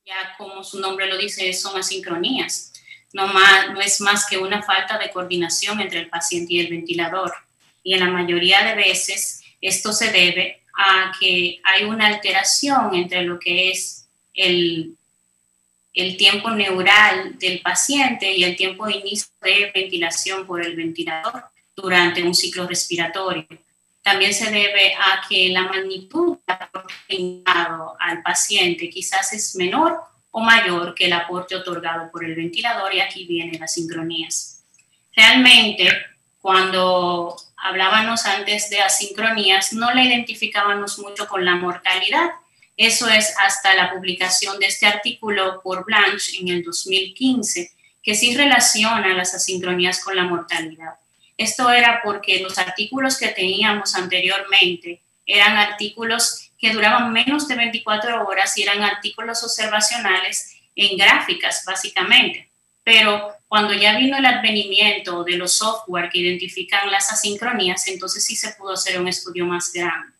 Ya como su nombre lo dice, son asincronías. No es más que una falta de coordinación entre el paciente y el ventilador. Y en la mayoría de veces esto se debe a que hay una alteración entre lo que es el tiempo neural del paciente y el tiempo de inicio de ventilación por el ventilador durante un ciclo respiratorio. También se debe a que la magnitud del aporte brindado al paciente quizás es menor o mayor que el aporte otorgado por el ventilador, y aquí vienen las sincronías. Realmente, cuando hablábamos antes de asincronías, no la identificábamos mucho con la mortalidad. Eso es hasta la publicación de este artículo por Blanche en el 2015, que sí relaciona las asincronías con la mortalidad. Esto era porque los artículos que teníamos anteriormente eran artículos que duraban menos de 24 horas y eran artículos observacionales en gráficas, básicamente. Pero cuando ya vino el advenimiento de los software que identifican las asincronías, entonces sí se pudo hacer un estudio más grande.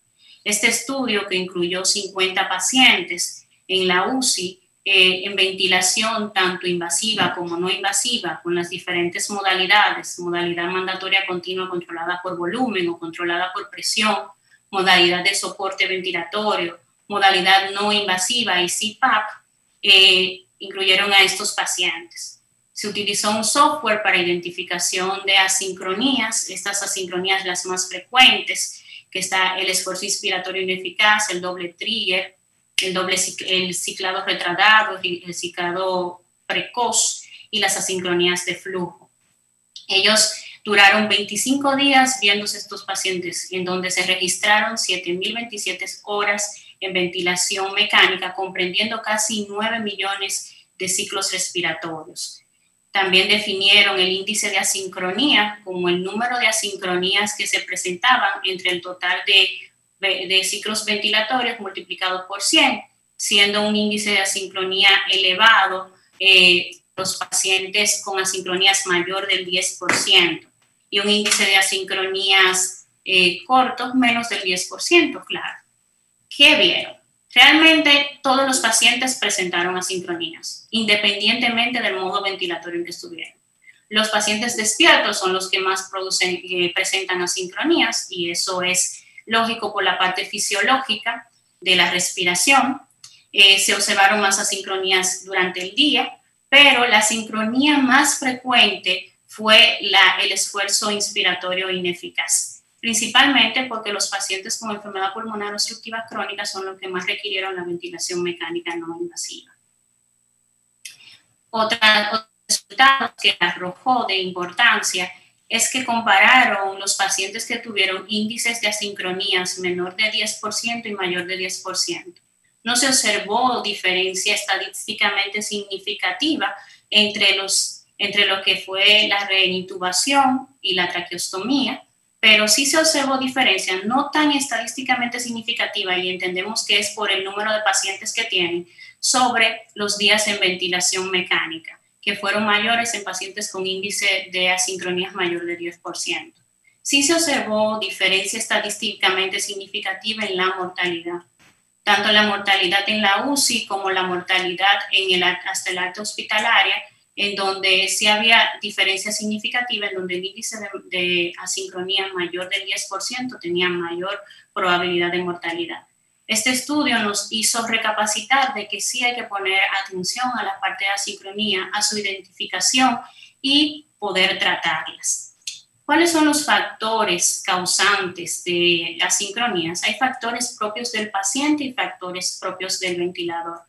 Este estudio, que incluyó 50 pacientes en la UCI, en ventilación tanto invasiva como no invasiva, con las diferentes modalidades, modalidad mandatoria continua controlada por volumen o controlada por presión, modalidad de soporte ventilatorio, modalidad no invasiva y CPAP, incluyeron a estos pacientes. Se utilizó un software para identificación de asincronías, estas asincronías las más frecuentes, que está el esfuerzo inspiratorio ineficaz, el doble trigger, el ciclado retardado, el ciclado precoz y las asincronías de flujo. Ellos duraron 25 días viéndose estos pacientes, en donde se registraron 7.027 horas en ventilación mecánica, comprendiendo casi 9 millones de ciclos respiratorios. También definieron el índice de asincronía como el número de asincronías que se presentaban entre el total de ciclos ventilatorios multiplicado por 100, siendo un índice de asincronía elevado los pacientes con asincronías mayor del 10% y un índice de asincronías cortos menos del 10%, claro. ¿Qué vieron? Realmente todos los pacientes presentaron asincronías, independientemente del modo ventilatorio en que estuvieran. Los pacientes despiertos son los que más presentan asincronías, y eso es lógico por la parte fisiológica de la respiración. Se observaron más asincronías durante el día, pero la sincronía más frecuente fue el esfuerzo inspiratorio ineficaz, principalmente porque los pacientes con enfermedad pulmonar obstructiva crónica son los que más requirieron la ventilación mecánica no invasiva. Otro resultado que arrojó de importancia es que compararon los pacientes que tuvieron índices de asincronías menor de 10% y mayor de 10%. No se observó diferencia estadísticamente significativa entre lo que fue la reintubación y la traqueostomía, pero sí se observó diferencia no tan estadísticamente significativa, y entendemos que es por el número de pacientes que tienen, sobre los días en ventilación mecánica, que fueron mayores en pacientes con índice de asincronías mayor de 10%. Sí se observó diferencia estadísticamente significativa en la mortalidad, tanto la mortalidad en la UCI como la mortalidad hasta el alta hospitalaria, en donde sí había diferencia significativa, en donde el índice de asincronía mayor del 10% tenía mayor probabilidad de mortalidad. Este estudio nos hizo recapacitar de que sí hay que poner atención a la parte de asincronía, a su identificación y poder tratarlas. ¿Cuáles son los factores causantes de asincronías? Hay factores propios del paciente y factores propios del ventilador.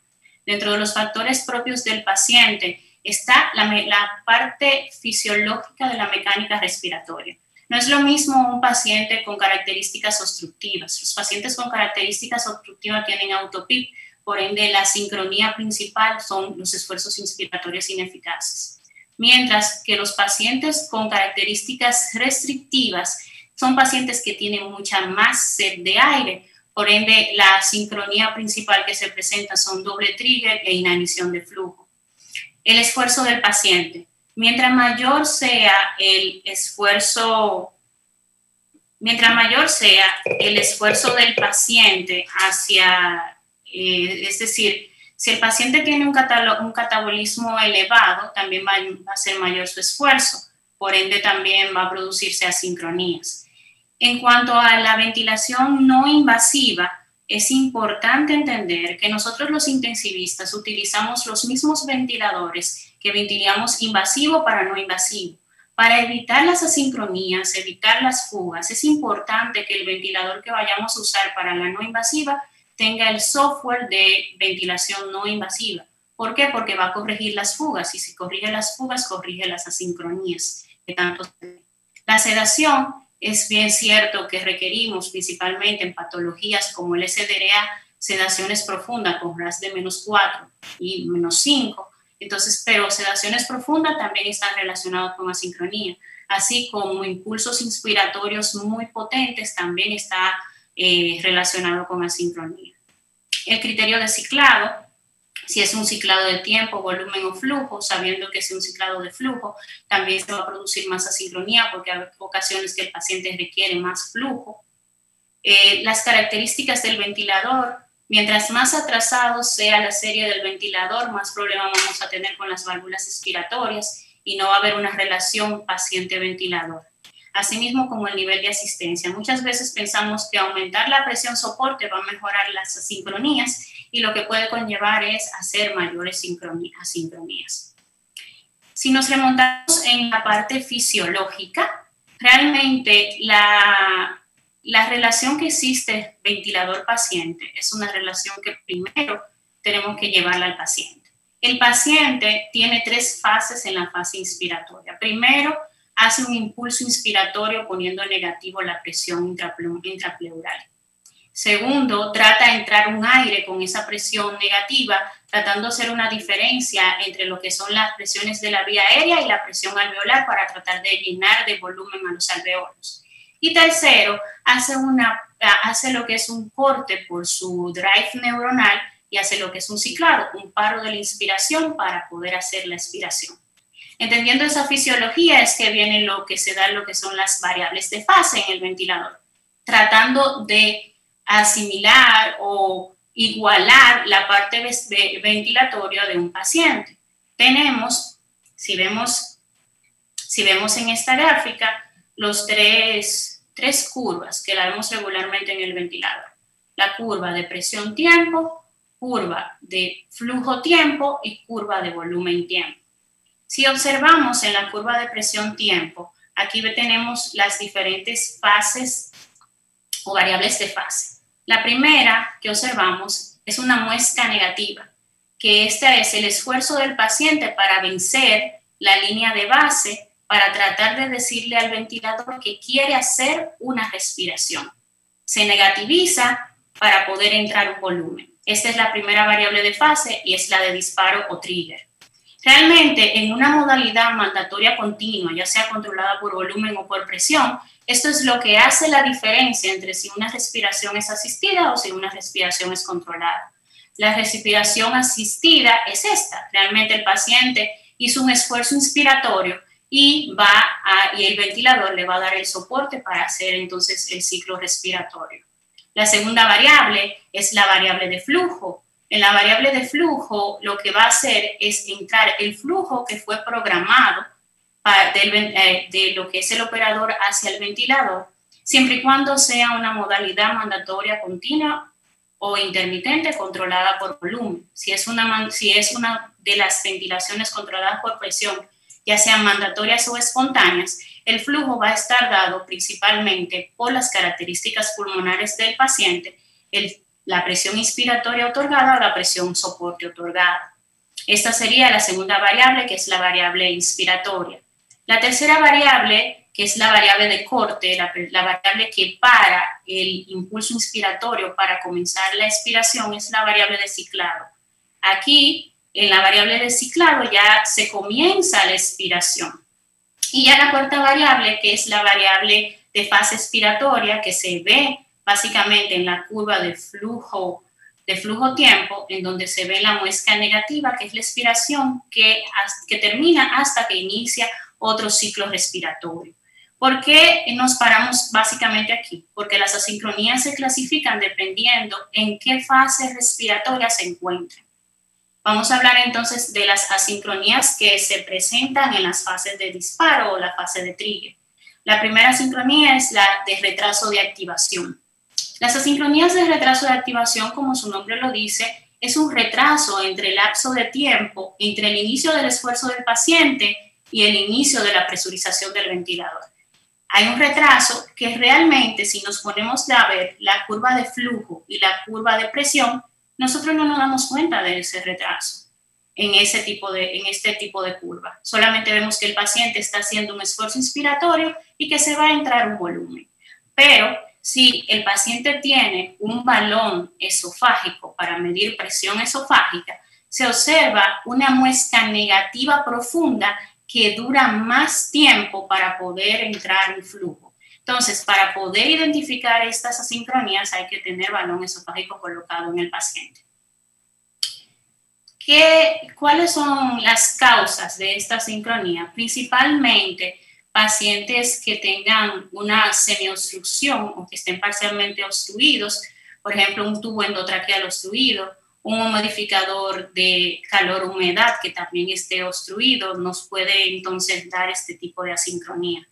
Dentro de los factores propios del paciente está la parte fisiológica de la mecánica respiratoria. No es lo mismo un paciente con características obstructivas. Los pacientes con características obstructivas tienen autoPIP, por ende la sincronía principal son los esfuerzos inspiratorios ineficaces. Mientras que los pacientes con características restrictivas son pacientes que tienen mucha más sed de aire, por ende la sincronía principal que se presenta son doble trigger e inanición de flujo. El esfuerzo del paciente. Mientras mayor sea el esfuerzo del paciente hacia, es decir, Si el paciente tiene un catabolismo elevado, también va a ser mayor su esfuerzo, por ende también va a producirse asincronías. En cuanto a la ventilación no invasiva, es importante entender que nosotros los intensivistas utilizamos los mismos ventiladores que ventilamos invasivo para no invasivo. Para evitar las asincronías, evitar las fugas, es importante que el ventilador que vayamos a usar para la no invasiva tenga el software de ventilación no invasiva. ¿Por qué? Porque va a corregir las fugas, y si corrige las fugas, corrige las asincronías. La sedación es bien cierto que requerimos principalmente en patologías como el SDRA, sedaciones profundas con RASS de -4 y -5. Entonces, pero sedaciones profundas también están relacionadas con asincronía, así como impulsos inspiratorios muy potentes también está relacionado con asincronía. El criterio de ciclado, si es un ciclado de tiempo, volumen o flujo, sabiendo que es un ciclado de flujo, también se va a producir más asincronía porque hay ocasiones que el paciente requiere más flujo. Las características del ventilador, mientras más atrasado sea la serie del ventilador, más problemas vamos a tener con las válvulas expiratorias y no va a haber una relación paciente-ventilador. Asimismo, como el nivel de asistencia. Muchas veces pensamos que aumentar la presión soporte va a mejorar las asincronías y lo que puede conllevar es hacer mayores asincronías. Si nos remontamos en la parte fisiológica, realmente la relación que existe ventilador-paciente es una relación que primero tenemos que llevarla al paciente. El paciente tiene 3 fases en la fase inspiratoria. Primero, hace un impulso inspiratorio poniendo negativo la presión intrapleural. Segundo, trata de entrar un aire con esa presión negativa, tratando de hacer una diferencia entre lo que son las presiones de la vía aérea y la presión alveolar para tratar de llenar de volumen a los alveolos. Y tercero, hace lo que es un corte por su drive neuronal y hace lo que es un ciclado, un paro de la inspiración para poder hacer la expiración. Entendiendo esa fisiología es que viene lo que se da, lo que son las variables de fase en el ventilador, tratando de asimilar o igualar la parte ventilatoria de un paciente. Tenemos, si vemos en esta gráfica, los tres curvas que la vemos regularmente en el ventilador. La curva de presión-tiempo, curva de flujo-tiempo y curva de volumen-tiempo. Si observamos en la curva de presión-tiempo, aquí tenemos las diferentes fases o variables de fase. La primera que observamos es una muesca negativa, que este es el esfuerzo del paciente para vencer la línea de base para tratar de decirle al ventilador que quiere hacer una respiración. Se negativiza para poder entrar un volumen. Esta es la primera variable de fase y es la de disparo o trigger. Realmente, en una modalidad mandatoria continua, ya sea controlada por volumen o por presión, esto es lo que hace la diferencia entre si una respiración es asistida o si una respiración es controlada. La respiración asistida es esta. Realmente el paciente hizo un esfuerzo inspiratorio y el ventilador le va a dar el soporte para hacer entonces el ciclo respiratorio. La segunda variable es la variable de flujo. En la variable de flujo lo que va a hacer es entrar el flujo que fue programado de lo que es el operador hacia el ventilador, siempre y cuando sea una modalidad mandatoria continua o intermitente controlada por volumen. Si es una de las ventilaciones controladas por presión, ya sean mandatorias o espontáneas, el flujo va a estar dado principalmente por las características pulmonares del paciente, la presión inspiratoria otorgada o la presión soporte otorgada. Esta sería la segunda variable, que es la variable inspiratoria. La tercera variable, que es la variable de corte, la variable que para el impulso inspiratorio para comenzar la expiración, es la variable de ciclado. Aquí, en la variable de ciclado, ya se comienza la expiración. Y ya la cuarta variable, que es la variable de fase expiratoria, que se ve básicamente en la curva de flujo-tiempo, en donde se ve la muesca negativa, que es la expiración que termina hasta que inicia otro ciclo respiratorio. ¿Por qué nos paramos básicamente aquí? Porque las asincronías se clasifican dependiendo en qué fase respiratoria se encuentren. Vamos a hablar entonces de las asincronías que se presentan en las fases de disparo o la fase de trigger. La primera asincronía es la de retraso de activación. Las asincronías de retraso de activación, como su nombre lo dice, es un retraso entre el lapso de tiempo entre el inicio del esfuerzo del paciente y el inicio de la presurización del ventilador. Hay un retraso que realmente, si nos ponemos a ver la curva de flujo y la curva de presión, nosotros no nos damos cuenta de ese retraso en este tipo de curva. Solamente vemos que el paciente está haciendo un esfuerzo inspiratorio y que se va a entrar un volumen. Pero si el paciente tiene un balón esofágico para medir presión esofágica, se observa una muesca negativa profunda que dura más tiempo para poder entrar en flujo. Entonces, para poder identificar estas asincronías hay que tener balón esofágico colocado en el paciente. ¿Cuáles son las causas de esta asincronía? Principalmente pacientes que tengan una semiobstrucción o que estén parcialmente obstruidos, por ejemplo, un tubo endotraqueal obstruido, un humidificador de calor-humedad que también esté obstruido, nos puede entonces dar este tipo de asincronía.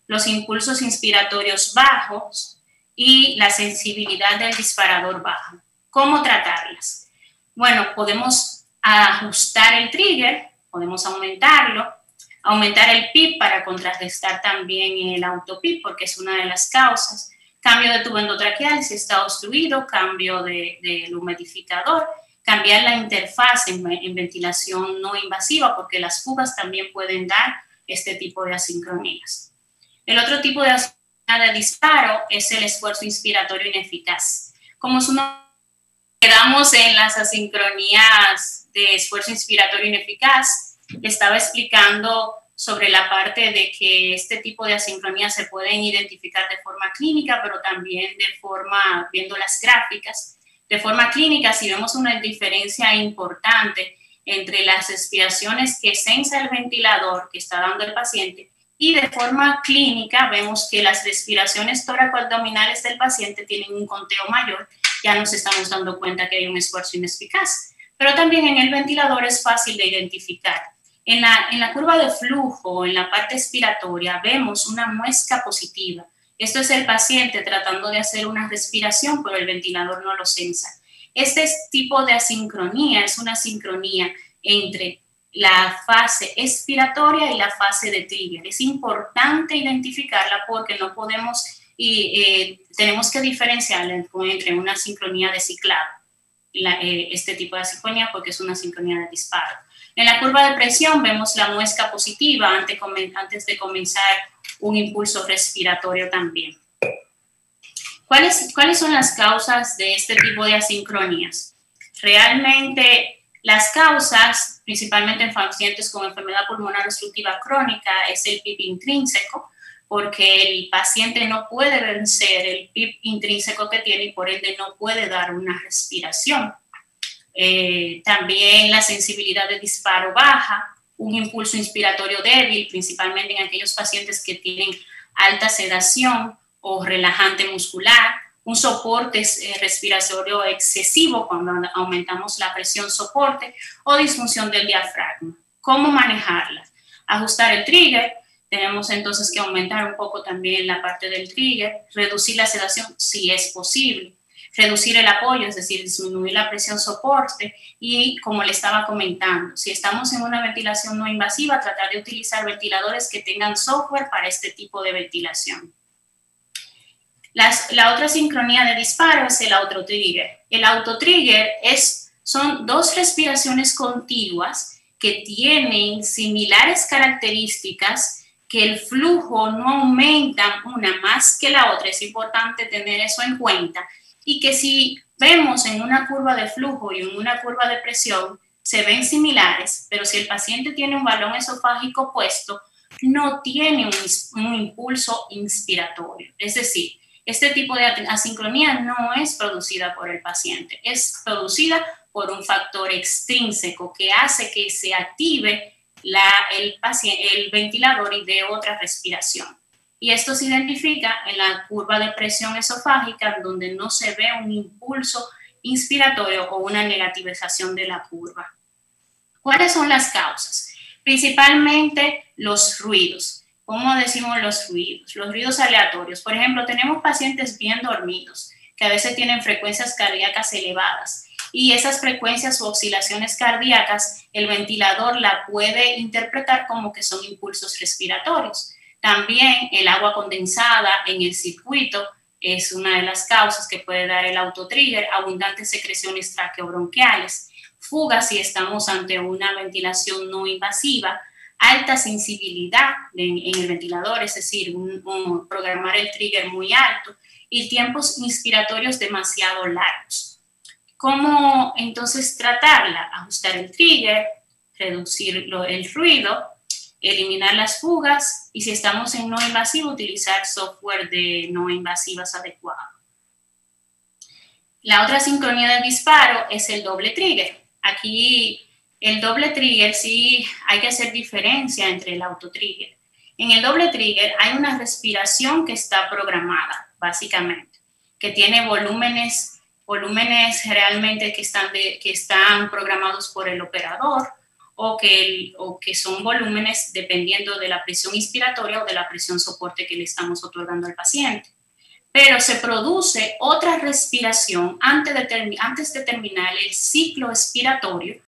Los impulsos inspiratorios bajos y la sensibilidad del disparador baja. ¿Cómo tratarlas? Bueno, podemos ajustar el trigger, podemos aumentarlo, aumentar el PIP para contrarrestar también el autopip, porque es una de las causas. Cambio de tubo endotraqueal si está obstruido, cambio del humidificador, cambiar la interfaz en ventilación no invasiva, porque las fugas también pueden dar este tipo de asincronías. El otro tipo de asincronía de disparo es el esfuerzo inspiratorio ineficaz. Como su nombre, quedamos en las asincronías de esfuerzo inspiratorio ineficaz. Le estaba explicando sobre la parte de que este tipo de asincronías se pueden identificar de forma clínica, pero también de forma, viendo las gráficas, de forma clínica, si vemos una diferencia importante entre las respiraciones que sensa el ventilador que está dando el paciente y de forma clínica vemos que las respiraciones tóraco-abdominales del paciente tienen un conteo mayor, ya nos estamos dando cuenta que hay un esfuerzo ineficaz. Pero también en el ventilador es fácil de identificar. En la curva de flujo, en la parte expiratoria, vemos una muesca positiva. Esto es el paciente tratando de hacer una respiración, pero el ventilador no lo sensa. Este tipo de asincronía es una sincronía entre la fase expiratoria y la fase de trigger. Es importante identificarla porque no podemos tenemos que diferenciarla entre una sincronía de ciclado, este tipo de asincronía, porque es una sincronía de disparo. En la curva de presión vemos la muesca positiva antes de comenzar un impulso respiratorio también. ¿Cuáles son las causas de este tipo de asincronías? Realmente las causas, principalmente en pacientes con enfermedad pulmonar obstructiva crónica, es el PIB intrínseco, porque el paciente no puede vencer el PIB intrínseco que tiene y por ende no puede dar una respiración. También la sensibilidad de disparo baja, un impulso inspiratorio débil, principalmente en aquellos pacientes que tienen alta sedación o relajante muscular, un soporte respiratorio excesivo cuando aumentamos la presión soporte o disfunción del diafragma. ¿Cómo manejarla? Ajustar el trigger. Tenemos entonces que aumentar un poco también la parte del trigger, reducir la sedación si es posible, reducir el apoyo, es decir, disminuir la presión soporte y, como le estaba comentando, si estamos en una ventilación no invasiva, tratar de utilizar ventiladores que tengan software para este tipo de ventilación. La otra sincronía de disparo es el autotrigger. El autotrigger son dos respiraciones contiguas que tienen similares características, que el flujo no aumenta una más que la otra, es importante tener eso en cuenta, y que si vemos en una curva de flujo y en una curva de presión, se ven similares, pero si el paciente tiene un balón esofágico puesto, no tiene un impulso inspiratorio. Es decir, este tipo de asincronía no es producida por el paciente, es producida por un factor extrínseco que hace que se active el ventilador y dé otra respiración. Y esto se identifica en la curva de presión esofágica, donde no se ve un impulso inspiratorio o una negativización de la curva. ¿Cuáles son las causas? Principalmente los ruidos. ¿Cómo decimos los ruidos? Los ruidos aleatorios. Por ejemplo, tenemos pacientes bien dormidos que a veces tienen frecuencias cardíacas elevadas y esas frecuencias o oscilaciones cardíacas el ventilador la puede interpretar como que son impulsos respiratorios. También el agua condensada en el circuito es una de las causas que puede dar el autotrigger, abundantes secreciones traqueobronquiales, fugas si estamos ante una ventilación no invasiva, alta sensibilidad en el ventilador, es decir, programar el trigger muy alto y tiempos inspiratorios demasiado largos. ¿Cómo entonces tratarla? Ajustar el trigger, reducir el ruido, eliminar las fugas y si estamos en no invasivo, utilizar software de no invasivas adecuado. La otra sincronía de disparo es el doble trigger. Aquí el doble trigger sí hay que hacer diferencia entre el autotrigger. En el doble trigger hay una respiración que está programada, básicamente, que tiene volúmenes realmente que están programados por el operador o que son volúmenes dependiendo de la presión inspiratoria o de la presión soporte que le estamos otorgando al paciente. Pero se produce otra respiración antes de terminar el ciclo expiratorio